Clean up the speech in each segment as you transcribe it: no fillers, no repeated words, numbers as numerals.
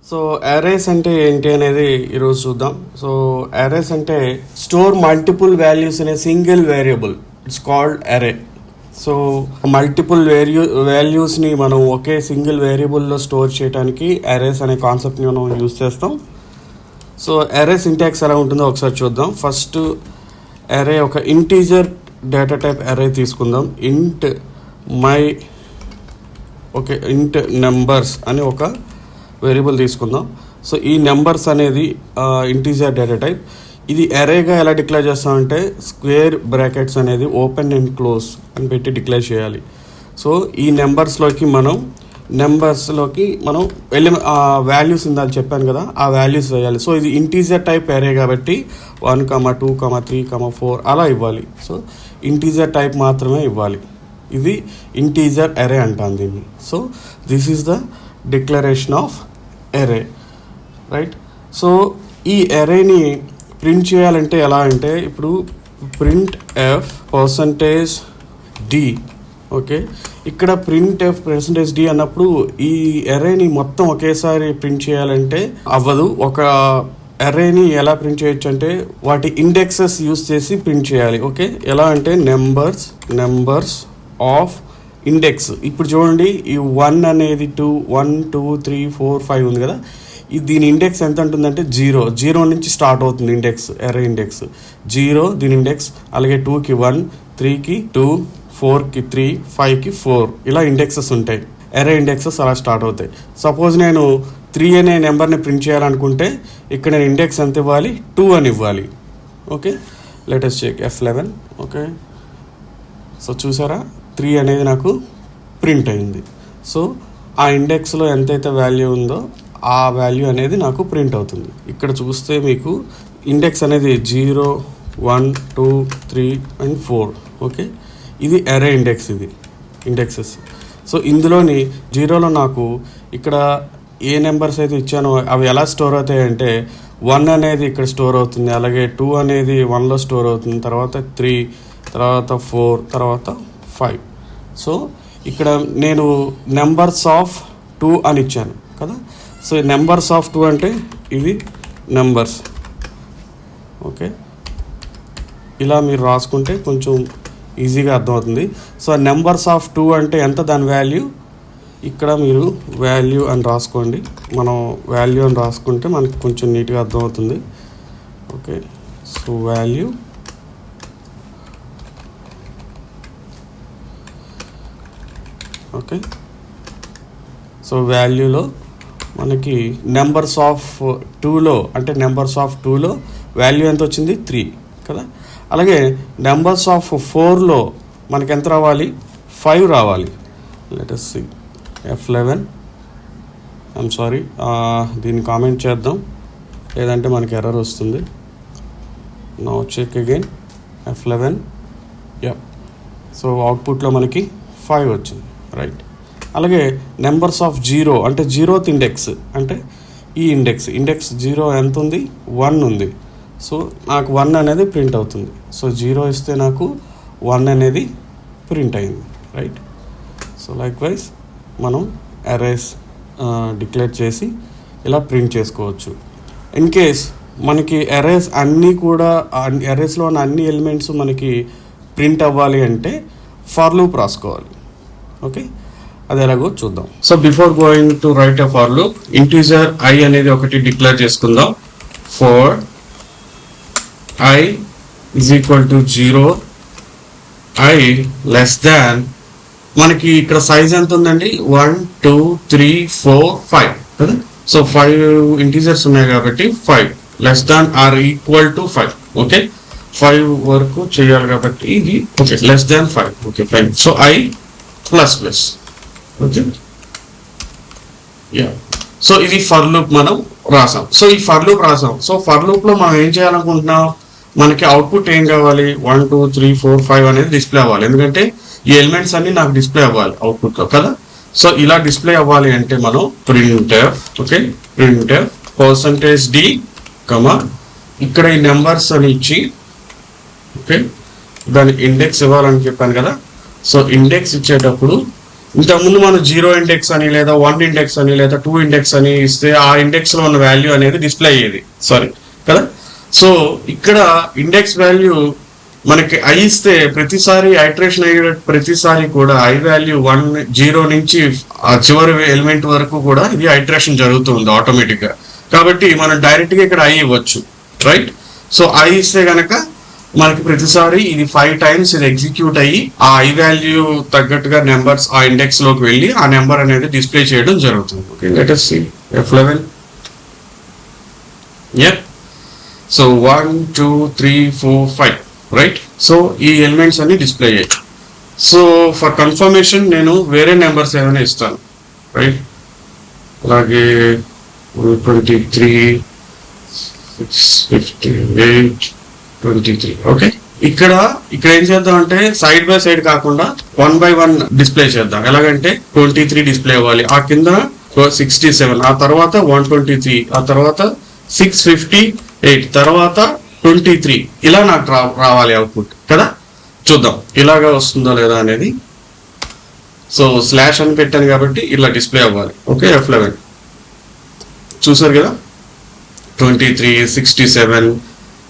So arrays అంటే ఏంటి అనేది ఈరోజు చూద్దాం. సో అరేస్ అంటే store multiple values in a single variable, it's called అరే. సో మల్టిపుల్ వాల్యూస్ని మనం ఒకే సింగిల్ వేరియబుల్లో స్టోర్ చేయడానికి అరేస్ అనే కాన్సెప్ట్ని మనం యూజ్ చేస్తాం. సో అరే సింటాక్స్ ఎలా ఉంటుందో ఒకసారి చూద్దాం. ఫస్ట్ అరే ఒక ఇంటీజర్ డేటా టైప్ అరే తీసుకుందాం. ఇంట్ నెంబర్స్ అని ఒక వేరియబుల్ తీసుకుందాం. సో ఈ నెంబర్స్ అనేది ఇంటీజర్ డేటా టైప్. ఇది అరేగా ఎలా డిక్లేర్ చేస్తామంటే స్క్వేర్ బ్రాకెట్స్ అనేది ఓపెన్ అండ్ క్లోజ్ అని పెట్టి డిక్లేర్ చేయాలి. సో ఈ నెంబర్స్లోకి మనం వాల్యూస్ ఇందాక చెప్పాను కదా, ఆ వాల్యూస్ వేయాలి. సో ఇది ఇంటీజర్ టైప్ అరే కాబట్టి 1, 2, 3, 4 అలా ఇవ్వాలి. సో ఇంటీజర్ టైప్ మాత్రమే ఇవ్వాలి. ఇది ఇంటీజర్ అరే అంటాం దీన్ని. So this is the declaration of అరే, రైట్. సో ఈ అరేని ప్రింట్ చేయాలంటే ఎలా అంటే ఇప్పుడు ప్రింట్ ఎఫ్ %d. ఓకే, ఇక్కడ ప్రింట్ ఎఫ్ %d అన్నప్పుడు ఈ అరేని మొత్తం ఒకేసారి ప్రింట్ చేయాలంటే అవ్వదు. ఒక అరేని ఎలా ప్రింట్ చేయొచ్చు అంటే వాటి ఇండెక్సెస్ యూస్ చేసి ప్రింట్ చేయాలి. ఓకే, ఎలా అంటే నెంబర్స్ ఆఫ్ ఇండెక్స్. ఇప్పుడు చూడండి, ఈ 1 అనేది 1, 2, 3, 4, 5 ఉంది కదా, దీని ఇండెక్స్ ఎంత ఉంటుందంటే 0 నుంచి స్టార్ట్ అవుతుంది ఇండెక్స్, అరే ఇండెక్స్ 0 దీని ఇండెక్స్. అలాగే 2కి 1, 3కి 2, 4కి 3, 5కి 4 ఇలా ఇండెక్సెస్ ఉంటాయి. అరే ఇండెక్సెస్ అలా స్టార్ట్ అవుతాయి. సపోజ్ నేను 3 అనే నెంబర్ని ప్రింట్ చేయాలనుకుంటే ఇక్కడ నేను ఇండెక్స్ ఎంత ఇవ్వాలి, 2 అని ఇవ్వాలి. Okay, latest check F11. Okay, so చూసారా 3 అనేది నాకు ప్రింట్ అయింది. సో ఆ ఇండెక్స్లో ఎంతైతే వాల్యూ ఉందో ఆ వాల్యూ అనేది నాకు ప్రింట్ అవుతుంది. ఇక్కడ చూస్తే మీకు ఇండెక్స్ అనేది 0, 1, 2, 3 and 4. ఓకే, ఇది అరే ఇండెక్స్, ఇది ఇండెక్సెస్. సో ఇందులోని 0లో నాకు ఇక్కడ ఏ నెంబర్స్ అయితే ఇచ్చానో అవి ఎలా స్టోర్ అవుతాయి అంటే 1 అనేది ఇక్కడ స్టోర్ అవుతుంది, అలాగే 2 అనేది 1లో స్టోర్ అవుతుంది, తర్వాత 3, తర్వాత 4, తర్వాత 5. సో ఇక్కడ నేను నెంబర్స్ ఆఫ్ 2 అని ఇచ్చాను కదా. సో నెంబర్స్ ఆఫ్ 2 అంటే ఇవి నెంబర్స్. ఓకే, ఇలా మీరు రాసుకుంటే కొంచెం ఈజీగా అర్థమవుతుంది. సో నెంబర్స్ ఆఫ్ 2 అంటే ఎంత, దాని వాల్యూ ఇక్కడ మీరు వాల్యూ అని రాసుకోండి. మనం వాల్యూ అని రాసుకుంటే మనకి కొంచెం నీట్గా అర్థమవుతుంది. Okay, so value okay, so వాల్యూలో మనకి నెంబర్స్ ఆఫ్ 2లో అంటే నెంబర్స్ ఆఫ్ 2లో వాల్యూ ఎంత వచ్చింది, 3 కదా. అలాగే నెంబర్స్ ఆఫ్ 4లో మనకి ఎంత రావాలి, 5 రావాలి. Let us see F11. I'm sorry, దీన్ని కామెంట్ చేద్దాం, లేదంటే మనకి ఎర్రర్ వస్తుంది. Now check again F11. Yeah, so అవుట్పుట్లో మనకి 5 వచ్చింది, రైట్. అలాగే నెంబర్స్ ఆఫ్ 0 అంటే 0th ఇండెక్స్ అంటే ఈ ఇండెక్స్ 0 ఎంత ఉంది, 1 ఉంది. సో నాకు 1 అనేది ప్రింట్ అవుతుంది. సో 0 ఇస్తే నాకు 1 అనేది ప్రింట్ అయింది, రైట్. సో లైక్ వైజ్ మనం అరేస్ డిక్లేర్ చేసి ఇలా ప్రింట్ చేసుకోవచ్చు. ఇన్ కేస్ మనకి అరేస్ అన్నీ కూడా అరేస్లో ఉన్న అన్ని ఎలిమెంట్స్ మనకి ప్రింట్ అవ్వాలి అంటే ఫర్ లూప్ రాసుకోవాలి. ఓకే, అది ఎలాగో చూద్దాం. So before going to right a for loop, integer I అనేది ఒకటి డిక్లేర్ చేసుకుందాం. For I is equal to 0, I less than, మనకి ఇక్కడ సైజ్ ఎంత ఉందండి, 1, 2, 3, 4, 5 కదా. సో 5 ఇంటీజర్స్ ఉన్నాయి కాబట్టి 5 less than or equal to 5. Okay, 5 వరకు చేయాలి కాబట్టి ఇది okay, less than 5. Okay fine. So I plus plus. Okay, yeah. So ఇది ఫర్ లూప్ మనం రాసాం. సో ఈ ఫర్ లూప్ రాసాం. సో ఫర్ లూప్లో మనం ఏం చేయాలనుకుంటున్నాం, మనకి అవుట్పుట్ ఏం కావాలి, 1, 2, 3, 4, 5 అనేది డిస్ప్లే అవ్వాలి. ఎందుకంటే ఈ ఎలిమెంట్స్ అన్ని నాకు డిస్ప్లే అవ్వాలి అవుట్పుట్లో కదా. సో ఇలా డిస్ప్లే అవ్వాలి అంటే మనం printf, ఓకే, printf %d, ఇక్కడ ఈ నెంబర్స్ అని ఇచ్చి, ఓకే, దాని ఇండెక్స్ ఇవ్వాలని చెప్పాను కదా. సో ఇండెక్స్ ఇచ్చేటప్పుడు ఇంతకుముందు మనం 0 ఇండెక్స్ అని లేదా 1 ఇండెక్స్ అని లేదా 2 ఇండెక్స్ అని ఇస్తే ఆ ఇండెక్స్ లో ఉన్న వాల్యూ అనేది డిస్ప్లే అయ్యేది కదా. సో ఇక్కడ ఇండెక్స్ వాల్యూ మనకి ఐ ఇస్తే ప్రతిసారి ఐటరేషన్ అయ్యే ప్రతిసారి కూడా ఐ వాల్యూ 0 నుంచి ఆ చివరి ఎలిమెంట్ వరకు కూడా ఇది ఐటరేషన్ జరుగుతుంది ఆటోమేటిక్ గా. కాబట్టి మనం డైరెక్ట్ గా ఇక్కడ ఐ ఇవ్వచ్చు, రైట్. సో ఐ ఇస్తే గనక మనకి ప్రతిసారి ఇది 5 టైమ్స్ ఇది ఎగ్జిక్యూట్ అయ్యి ఆ ఐ వాల్యూ తగ్గట్టుగా నెంబర్స్ ఆ ఇండెక్స్ లోకి వెళ్ళి ఆ నెంబర్ అనేది డిస్ప్లే చేయడం జరుగుతుంది. Okay, let us see F11. Yup. So 1 2 3 4 5, right. So ఈ ఎలిమెంట్స్ అన్ని డిస్ప్లే అయ్యాయి. సో ఫర్ కన్ఫర్మేషన్ నేను వేరే నెంబర్స్ ఏమైనా ఇస్తాను, రైట్. అలాగే 23 658 23. ఓకే, ఇక్కడ ఏం చేద్దాం అంటే సైడ్ బై సైడ్ కాకుండా 1 by 1 డిస్ప్లే చేద్దాం. ఎలాగంటే 23 డిస్ప్లే అవ్వాలి, ఆ కింద 67, ఆ తర్వాత 123, ఆ తర్వాత 658, తర్వాత 23, ఇలా నాకు రావాలి అవుట్పుట్ కదా. చూద్దాం ఇలాగా వస్తుందో లేదా అనేది. సో స్లాష్ అని పెట్టాను కాబట్టి ఇలా డిస్ప్లే అవ్వాలి. ఓకే, F11 చూసారు కదా, 23 67,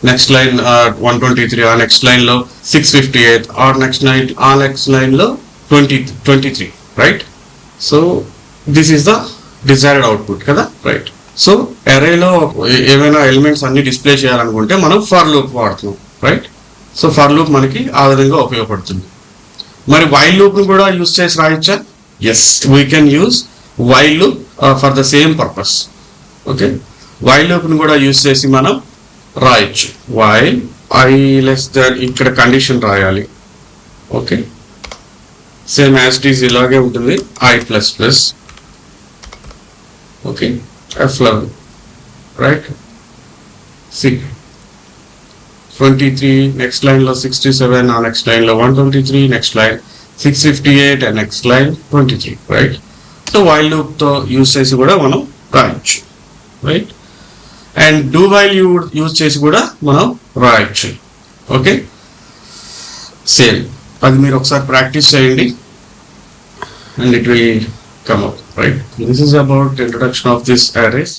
నెక్స్ట్ లైన్ 123, ఆ నెక్స్ట్ లైన్ లో 658, ఆ నెక్స్ట్ లైన్ లో 23, right. So this is the desired output కదా, రైట్. సో అరేలో ఏమైనా ఎలిమెంట్స్ అన్ని డిస్ప్లే చేయాలనుకుంటే మనం ఫర్ లూప్ వాడుతున్నాం, రైట్. సో ఫర్ లూప్ మనకి ఆ విధంగా ఉపయోగపడుతుంది. మరి వైల్ లూప్ ని కూడా యూజ్ చేసి రాయొచ్చా? Yes, we can use while loop for the same purpose. Okay, while loop ని కూడా యూజ్ చేసి మనం రాయొచ్చు. వైల్ ఐ లెస్ దాన్, ఇక్కడ కండిషన్ రాయాలి. Okay, same as it is ఇలాగే ఉంటుంది, I plus plus. Okay, F11, right. 23, next line లో 67, ఆ నెక్స్ట్ లైన్ లో 123, next line 658, and next line 23, right. So while loop తో యూజ్ చేసి కూడా మనం రాయొచ్చు, right. And do while use చేసి కూడా మనం రాయొచ్చు. ఓకే, సేమ్ అది మీరు ఒకసారి ప్రాక్టీస్ చేయండి and it will come up, right. This is about introduction of this arrays.